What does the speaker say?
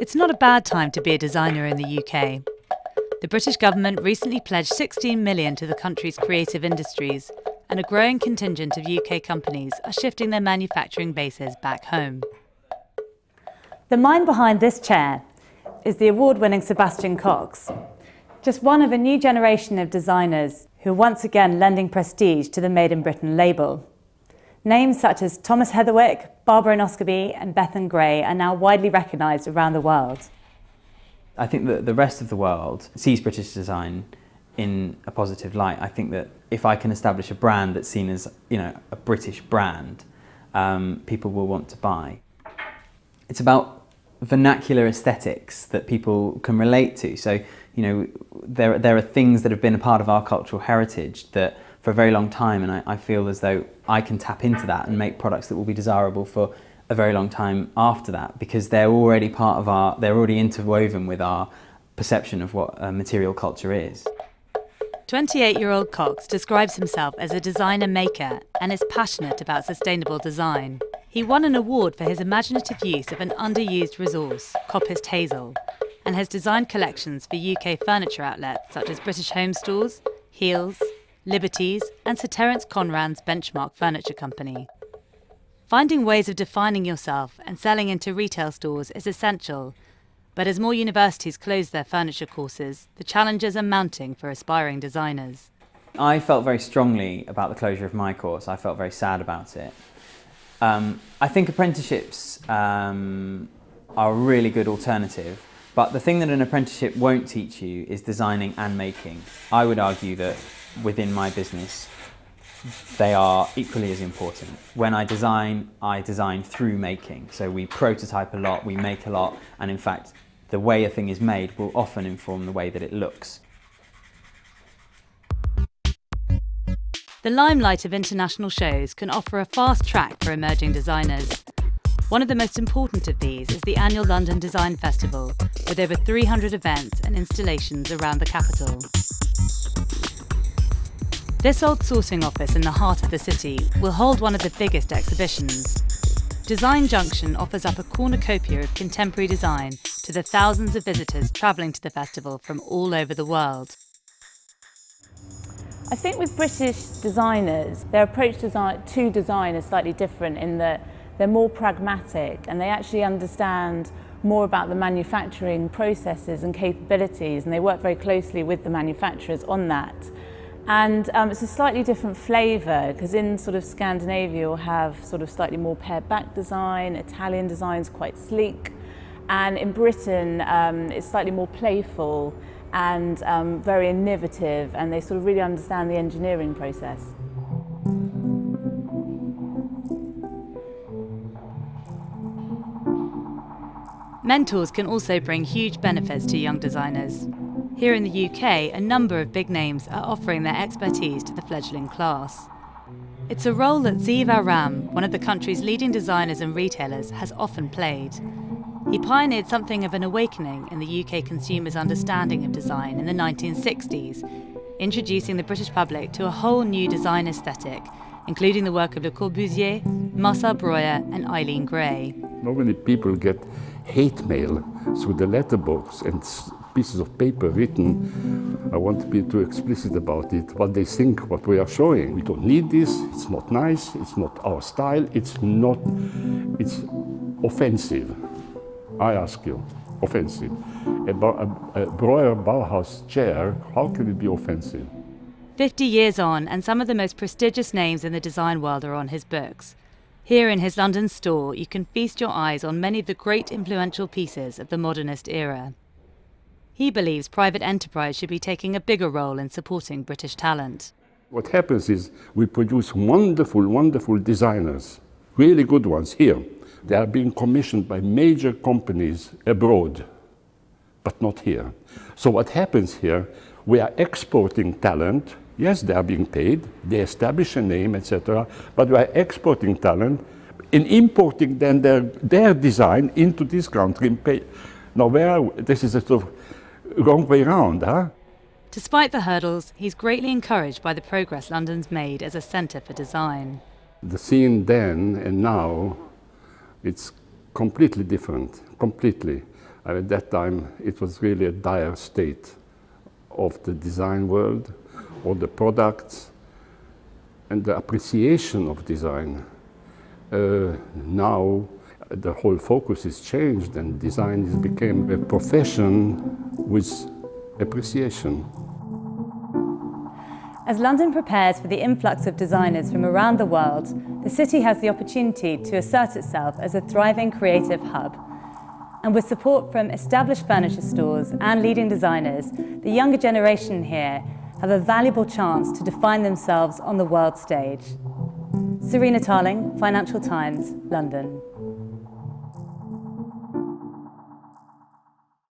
It's not a bad time to be a designer in the UK. The British government recently pledged £16 million to the country's creative industries, and a growing contingent of UK companies are shifting their manufacturing bases back home. The mind behind this chair is the award-winning Sebastian Cox, just one of a new generation of designers who are once again lending prestige to the Made in Britain label. Names such as Thomas Heatherwick, Barbara Noscobie and Bethan Gray are now widely recognised around the world. I think that the rest of the world sees British design in a positive light. I think that if I can establish a brand that's seen as, a British brand, people will want to buy. It's about vernacular aesthetics that people can relate to. So, there are things that have been a part of our cultural heritage that for a very long time, and I feel as though I can tap into that and make products that will be desirable for a very long time after that, because they're already they're already interwoven with our perception of what material culture is. 28-year-old Cox describes himself as a designer maker and is passionate about sustainable design. He won an award for his imaginative use of an underused resource, coppiced hazel, and has designed collections for UK furniture outlets such as British Home Stores, Heels, Liberties and Sir Terence Conran's Benchmark Furniture Company. Finding ways of defining yourself and selling into retail stores is essential, but as more universities close their furniture courses, the challenges are mounting for aspiring designers. I felt very strongly about the closure of my course. I felt very sad about it. I think apprenticeships are a really good alternative, but the thing that an apprenticeship won't teach you is designing and making. I would argue that within my business, they are equally as important. When I design through making. So we prototype a lot, we make a lot, and in fact, the way a thing is made will often inform the way that it looks. The limelight of international shows can offer a fast track for emerging designers. One of the most important of these is the annual London Design Festival, with over 300 events and installations around the capital. This old sourcing office in the heart of the city will hold one of the biggest exhibitions. Design Junction offers up a cornucopia of contemporary design to the thousands of visitors travelling to the festival from all over the world. I think with British designers, their approach to design is slightly different in that they're more pragmatic and they actually understand more about the manufacturing processes and capabilities, and they work very closely with the manufacturers on that. And it's a slightly different flavour, because in sort of Scandinavia you'll have sort of slightly more pared back design, Italian design's quite sleek, and in Britain it's slightly more playful and very innovative, and they sort of really understand the engineering process. Mentors can also bring huge benefits to young designers. Here in the UK, a number of big names are offering their expertise to the fledgling class. It's a role that Ziva Ram, one of the country's leading designers and retailers, has often played. He pioneered something of an awakening in the UK consumers' understanding of design in the 1960s, introducing the British public to a whole new design aesthetic, including the work of Le Corbusier, Marcel Breuer and Eileen Gray. Normally people get hate mail through the letterbox and pieces of paper written. I want to be too explicit about it, what they think, what we are showing. We don't need this, it's not nice, it's not our style, it's offensive. I ask you, offensive. A Breuer Bauhaus chair, how can it be offensive? 50 years on, and some of the most prestigious names in the design world are on his books. Here in his London store, you can feast your eyes on many of the great influential pieces of the modernist era. He believes private enterprise should be taking a bigger role in supporting British talent. What happens is we produce wonderful, wonderful designers, really good ones here. They are being commissioned by major companies abroad, but not here. So what happens here, we are exporting talent. Yes, they are being paid, they establish a name, etc. But we are exporting talent and importing then their design into this country and pay. Now, this is a sort of wrong way around, huh? Despite the hurdles, he's greatly encouraged by the progress London's made as a centre for design. The scene then and now, it's completely different, completely. And at that time, it was really a dire state of the design world, or the products, and the appreciation of design. Now, the whole focus is changed, and design has become a profession with appreciation. As London prepares for the influx of designers from around the world, the city has the opportunity to assert itself as a thriving creative hub. And with support from established furniture stores and leading designers, the younger generation here have a valuable chance to define themselves on the world stage. Serena Tarling, Financial Times, London.